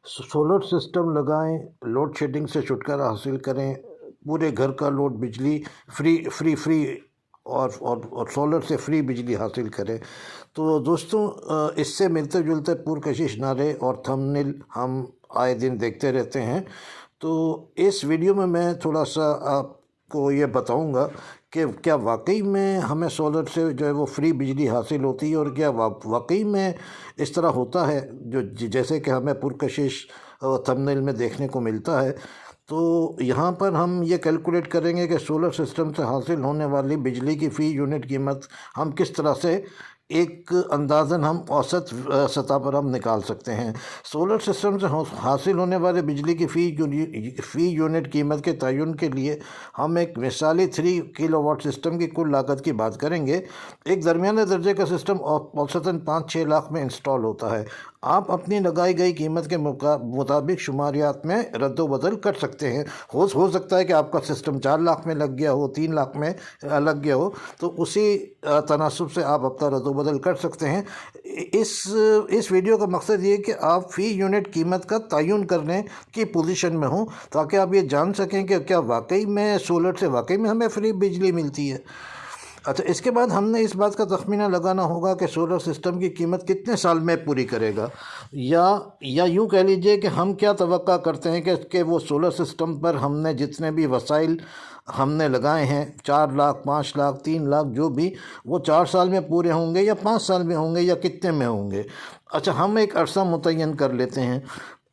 Solar system लगाएं, load shedding से छुटकारा हासिल करें, पूरे घर का लोड बिजली फ्री फ्री फ्री और सोलर से फ्री बिजली हासिल करें। तो दोस्तों, इससे मिलते जुलते पुरकशिश नारे और थंबनेल हम आए दिन देखते रहते हैं। तो इस वीडियो में मैं थोड़ा सा आपको ये बताऊंगा कि क्या वाकई में हमें सोलर से जो है वो फ्री बिजली हासिल होती है, और क्या वाकई में इस तरह होता है जो जैसे कि हमें पुरकशिश थंबनेल में देखने को मिलता है। तो यहाँ पर हम ये कैलकुलेट करेंगे कि सोलर सिस्टम से हासिल होने वाली बिजली की फ़ी यूनिट कीमत हम किस तरह से एक अंदाज़न हम औसत सतह पर हम निकाल सकते हैं। सोलर सिस्टम से हासिल होने वाले बिजली की फ़ी यूनिट कीमत के तयन के लिए हम एक मिसाली 3 किलोवाट सिस्टम की कुल लागत की बात करेंगे। एक दरमियाने दर्जे का सिस्टम औसतन 5-6 लाख में इंस्टॉल होता है। आप अपनी लगाई गई कीमत के मुताबिक शुमारियात में रद्दोबदल कर सकते हैं। हो सकता है कि आपका सिस्टम 4 लाख में लग गया हो, 3 लाख में लग गया हो, तो उसी तनासुब से आप अपना रद्दोबदल कर सकते हैं। इस वीडियो का मकसद ये कि आप फ़ी यूनिट कीमत का तयन करने की पोजीशन में हों, ताकि आप ये जान सकें कि क्या वाकई में सोलर से वाकई में हमें फ्री बिजली मिलती है। अच्छा, इसके बाद हमने इस बात का तखमीना लगाना होगा कि सोलर सिस्टम की कीमत कितने साल में पूरी करेगा, या यूँ कह लीजिए कि हम क्या तवक्का करते हैं कि वो सोलर सिस्टम पर हमने जितने भी वसाइल हमने लगाए हैं, 4 लाख, 5 लाख, 3 लाख, जो भी, वो 4 साल में पूरे होंगे या 5 साल में होंगे या कितने में होंगे। अच्छा, हम एक अरसा मुतय्यन कर लेते हैं।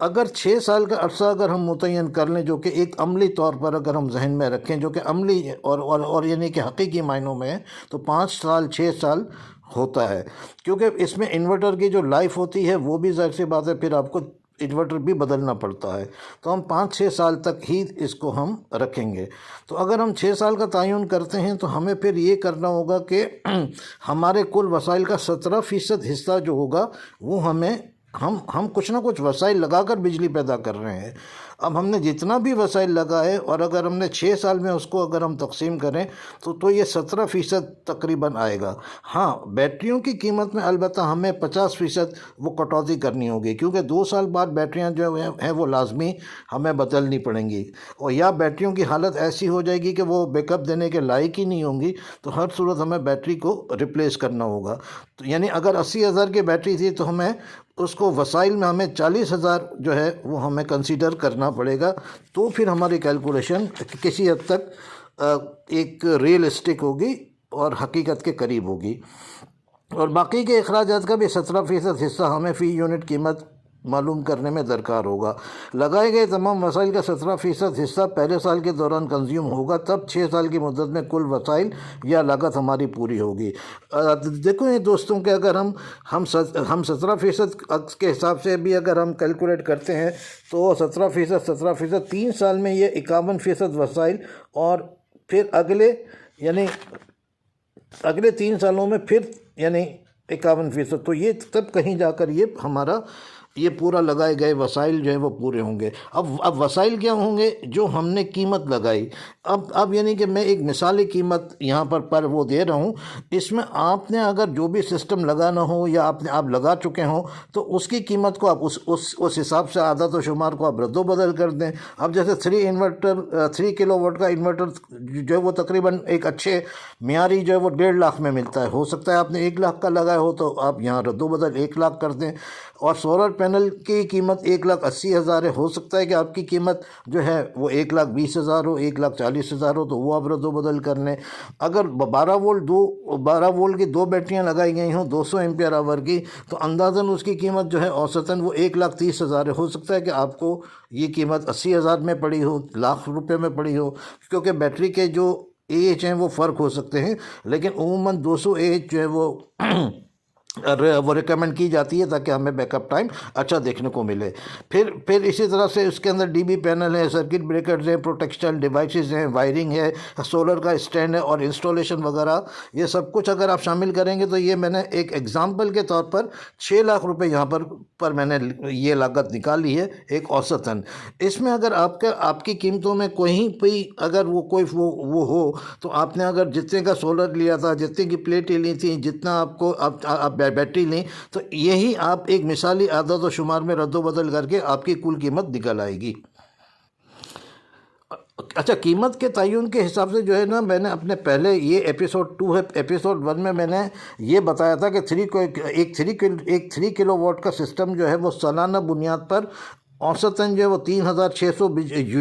अगर 6 साल का अरसा अगर हम मुतय्यन कर लें, जो कि एक अमली तौर पर अगर हम जहन में रखें, जो कि अमली और यानी कि हकीकी मायनों में है, तो 5 साल 6 साल होता है। क्योंकि इसमें इन्वर्टर की जो लाइफ होती है वो भी ज़ाहिर सी बात है, फिर आपको इन्वर्टर भी बदलना पड़ता है। तो हम 5-6 साल तक ही इसको हम रखेंगे। तो अगर हम 6 साल का तयन करते हैं तो हमें फिर ये करना होगा कि हमारे कुल वसाइल का 17% हिस्सा जो होगा वो हमें हम कुछ ना कुछ वसाइल लगाकर बिजली पैदा कर रहे हैं। अब हमने जितना भी वसाइल लगाए और अगर हमने 6 साल में उसको अगर हम तकसीम करें तो ये 17% तकरीबन आएगा। हाँ, बैटरियों की कीमत में अलबत्ता हमें 50% वो कटौती करनी होगी, क्योंकि 2 साल बाद बैटरियाँ जो हैं वो लाजमी हमें बदलनी पड़ेंगी, और या बैटरियों की हालत ऐसी हो जाएगी कि वो बैकअप देने के लायक ही नहीं होंगी, तो हर सूरत हमें बैटरी को रिप्लेस करना होगा। तो यानी अगर 80,000 की बैटरी थी तो हमें उसको वसाइल में हमें 40,000 जो है वो हमें कंसीडर करना पड़ेगा। तो फिर हमारी कैलकुलेशन किसी हद तक एक रियलिस्टिक होगी और हकीकत के करीब होगी। और बाकी के अखराजात का भी 17% हिस्सा हमें फ़ी यूनिट कीमत मालूम करने में दरकार होगा। लगाए गए तमाम वसाइल का 17% हिस्सा पहले साल के दौरान कंज्यूम होगा, तब 6 साल की मुद्दत में कुल वसाइल या लागत हमारी पूरी होगी। देखो ये दोस्तों कि अगर हम 17% के हिसाब से भी अगर हम कैलकुलेट करते हैं तो 17% 3 साल में ये 51% वसाइल, और फिर अगले 3 सालों में फिर यानी 51%। तो ये तब कहीं जाकर ये हमारा ये पूरा लगाए गए वसाइल जो है वो पूरे होंगे। अब वसाइल क्या होंगे जो हमने कीमत लगाई। अब यानी कि मैं एक मिसाली कीमत यहाँ पर वो दे रहा हूँ। इसमें आपने अगर जो भी सिस्टम लगाना हो या आप लगा चुके हों तो उसकी कीमत को आप उस हिसाब से आदत व शुमार को आप रद्दोबदल कर दें। अब जैसे 3 किलोवाट का इन्वर्टर जो है वो तकरीबन एक अच्छे मियारी जो है वो 1.5 लाख में मिलता है। हो सकता है आपने 1 लाख का लगाया हो तो आप यहाँ रद्दोबदल 1 लाख कर दें। और सोलर पैनल की कीमत 1,80,000 है। हो सकता है कि आपकी कीमत जो है वो 1,20,000 हो, 1,40,000 हो, तो वो आप रद्दोबदल कर लें। अगर 12 वोल्ट की 2 बैटरियां लगाई गई हों 200 एम्पियर आवर की, तो अंदाज़न उसकी कीमत जो है औसतन वो 1,30,000 है। हो सकता है कि आपको ये कीमत 80,000 में पड़ी हो, लाख रुपये में पड़ी हो, क्योंकि बैटरी के जो AH हैं वो फ़र्क हो सकते हैं, लेकिन उमूमन 200 AH जो है वो रिकमेंड की जाती है ताकि हमें बैकअप टाइम अच्छा देखने को मिले। फिर इसी तरह से उसके अंदर DB पैनल है, सर्किट ब्रेकर्स हैं, प्रोटेक्शन डिवाइसेस हैं, वायरिंग है, सोलर का स्टैंड है और इंस्टॉलेशन वगैरह, ये सब कुछ अगर आप शामिल करेंगे तो ये मैंने एक एग्जांपल के तौर पर 6 लाख रुपए यहाँ पर मैंने ये लागत निकाली है एक औसतन। इसमें अगर आपकी कीमतों में कोई भी अगर वो हो, तो आपने अगर जितने का सोलर लिया था, जितने की प्लेटें ली थी, जितना आपको आप बैटरी लें, तो यही आप एक मिसाली आदत और शुमार में रद्दोबदल करके आपकी कुल कीमत निकल आएगी। अच्छा, कीमत के तयन के हिसाब से जो है ना, मैंने अपने पहले ये एपिसोड 2 है, एपिसोड 1 में मैंने ये बताया था कि 3 किलोवाट का सिस्टम जो है वो सालाना बुनियाद पर औसतन जो है वो 3600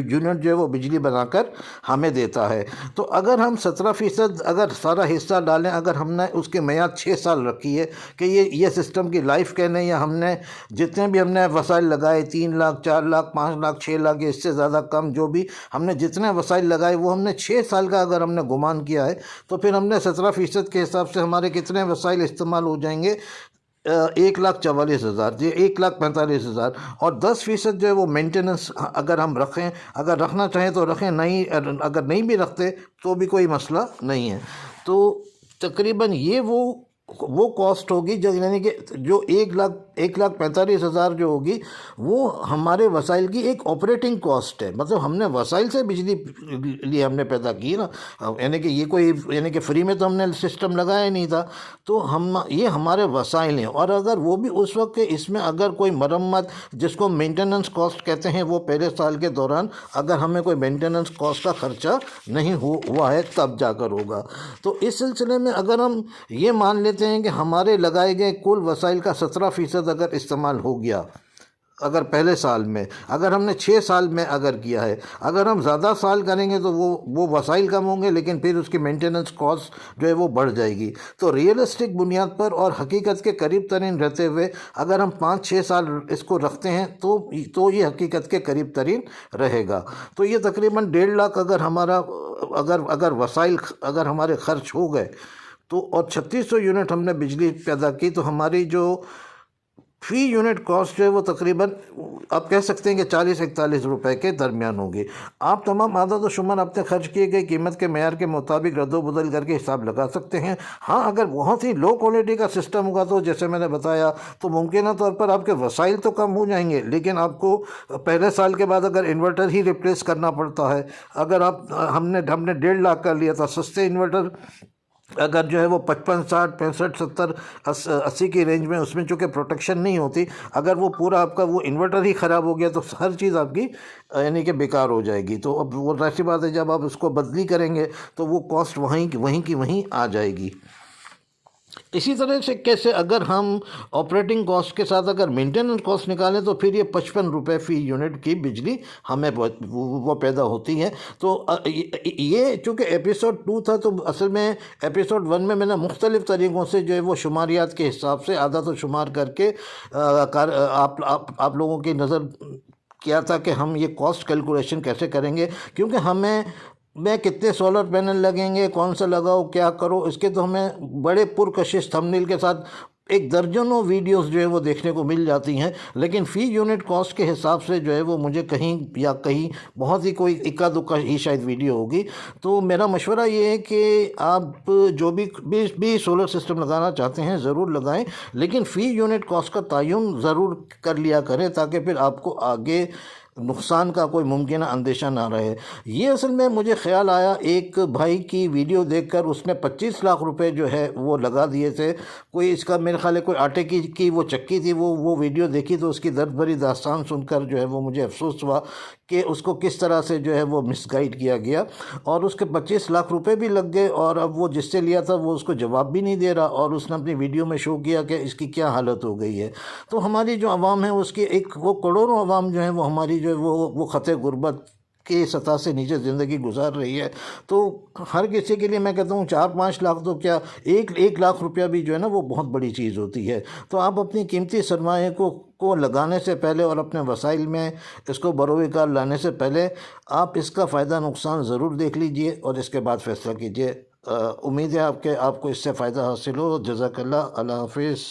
यूनिट जो है वो बिजली बनाकर हमें देता है। तो अगर हम 17% अगर सारा हिस्सा डालें, अगर हमने उसकी मियाद 6 साल रखी है कि ये सिस्टम की लाइफ कहने, या हमने जितने भी हमने वसाइल लगाए 3 लाख 4 लाख 5 लाख 6 लाख या इससे ज़्यादा कम, जो भी हमने जितने वसाइल लगाए वो हमने 6 साल का अगर हमने गुमान किया है, तो फिर हमने 17% के हिसाब से हमारे कितने वसाइल इस्तेमाल हो जाएंगे, 1,44,000, ये 1,45,000। और 10% जो है वो मेंटेनेंस अगर हम रखें, अगर रखना चाहें तो रखें, नहीं अगर नहीं भी रखते तो भी कोई मसला नहीं है। तो तकरीबन ये वो कॉस्ट होगी जो, यानी कि जो 1,45,000 जो होगी वो हमारे वसाइल की एक ऑपरेटिंग कॉस्ट है। मतलब हमने वसाइल से बिजली लिए हमने पैदा की ना, यानी कि ये कोई, यानी कि फ्री में तो हमने सिस्टम लगाया ही नहीं था। तो ये हमारे वसाइल हैं। और अगर वो भी उस वक्त के इसमें अगर कोई मरम्मत, जिसको मेंटेनेंस कॉस्ट कहते हैं, वो पहले साल के दौरान अगर हमें कोई मेंटेनेंस कॉस्ट का खर्चा नहीं हुआ है तब जाकर होगा। तो इस सिलसिले में अगर हम ये मान लेते हैं कि हमारे लगाए गए कुल वसाइल का 17% अगर इस्तेमाल हो गया, अगर पहले साल में, अगर हमने 6 साल में अगर किया है, अगर हम ज़्यादा साल करेंगे तो वो वसाइल कम होंगे, लेकिन फिर उसकी मेंटेनेंस कॉस्ट जो है वो बढ़ जाएगी। तो रियलिस्टिक बुनियाद पर और हकीकत के करीब तरीन रहते हुए अगर हम 5-6 साल इसको रखते हैं तो ये हकीकत के करीब तरीन रहेगा। तो ये तकरीबन 1.5 लाख अगर हमारा अगर वसाइल अगर हमारे खर्च हो गए तो, और 3600 यूनिट हमने बिजली पैदा की, तो हमारी जो फी यूनिट कॉस्ट जो है वो तकरीबन आप कह सकते हैं कि 40-41 रुपए के दरमियान होगी। आप तमाम आदत और शुमार अपने खर्च किए गए कीमत के मेयार के मुताबिक रद्दोबदल करके हिसाब लगा सकते हैं। हाँ, अगर बहुत ही लो क्वालिटी का सिस्टम होगा तो जैसे मैंने बताया, तो मुमकिन तौर पर आपके वसाइल तो कम हो जाएंगे, लेकिन आपको पहले साल के बाद अगर इन्वर्टर ही रिप्लेस करना पड़ता है, अगर हमने 1.5 लाख का लिया था सस्ते इन्वर्टर, अगर जो है वो 55, 60, 65, 70, 80 की रेंज में, उसमें चूँकि प्रोटेक्शन नहीं होती, अगर वो पूरा आपका वो इन्वर्टर ही ख़राब हो गया तो हर चीज़ आपकी यानी कि बेकार हो जाएगी। तो अब वो ऐसी बात है, जब आप उसको बदली करेंगे तो वो कॉस्ट वहीं की वहीं आ जाएगी। इसी तरह से कैसे अगर हम ऑपरेटिंग कॉस्ट के साथ अगर मेंटेनेंस कॉस्ट निकालें तो फिर ये 55 रुपये फ़ी यूनिट की बिजली हमें वो पैदा होती है। तो ये चूँकि एपिसोड 2 था, तो असल में एपिसोड 1 में मैंने मुख्तलिफ़ तरीक़ों से जो है वो शुमारियात के हिसाब से आदत और शुमार करके आप लोगों की नज़र किया था कि हम ये कॉस्ट कैलकुलेशन कैसे करेंगे, क्योंकि मैं कितने सोलर पैनल लगेंगे, कौन सा लगाओ, क्या करो, इसके तो हमें बड़े पुरकशिश थंबनेल के साथ एक दर्जनों वीडियोस जो है वो देखने को मिल जाती हैं। लेकिन फ़ी यूनिट कॉस्ट के हिसाब से जो है वो मुझे कहीं बहुत ही कोई इक्का दुक्का ही शायद वीडियो होगी। तो मेरा मशवरा ये है कि आप जो भी सोलर सिस्टम लगाना चाहते हैं ज़रूर लगाएं, लेकिन फ़ी यूनिट कॉस्ट का तयन ज़रूर कर लिया करें, ताकि फिर आपको आगे नुकसान का कोई मुमकिन अंदेशा ना रहे। ये असल में मुझे ख्याल आया एक भाई की वीडियो देखकर, उसने 25 लाख रुपए जो है वो लगा दिए थे। कोई इसका मेरे ख्याल है कोई आटे की वो चक्की थी, वो वीडियो देखी तो उसकी दर्द भरी दास्तान सुनकर जो है वो मुझे अफसोस हुआ कि उसको किस तरह से जो है वो मिसगाइड किया गया, और उसके 25 लाख रुपए भी लग गए, और अब वो जिससे लिया था वो उसको जवाब भी नहीं दे रहा, और उसने अपनी वीडियो में शो किया कि इसकी क्या हालत हो गई है। तो हमारी जो आवाम है उसकी वो करोड़ों आवाम जो है वो हमारी जो है वो खते गुर्बत की सतह से नीचे ज़िंदगी गुजार रही है। तो हर किसी के लिए मैं कहता हूँ 4-5 लाख तो क्या, 1 लाख रुपया भी जो है ना वो बहुत बड़ी चीज़ होती है। तो आप अपनी कीमती सरमाए को लगाने से पहले और अपने वसाइल में इसको बरोकार लाने से पहले आप इसका फ़ायदा नुकसान ज़रूर देख लीजिए और इसके बाद फ़ैसला कीजिए। उम्मीद है आपको इससे फ़ायदा हासिल हो। जज़ाकल्लाह। अल्लाह हाफ़िज़।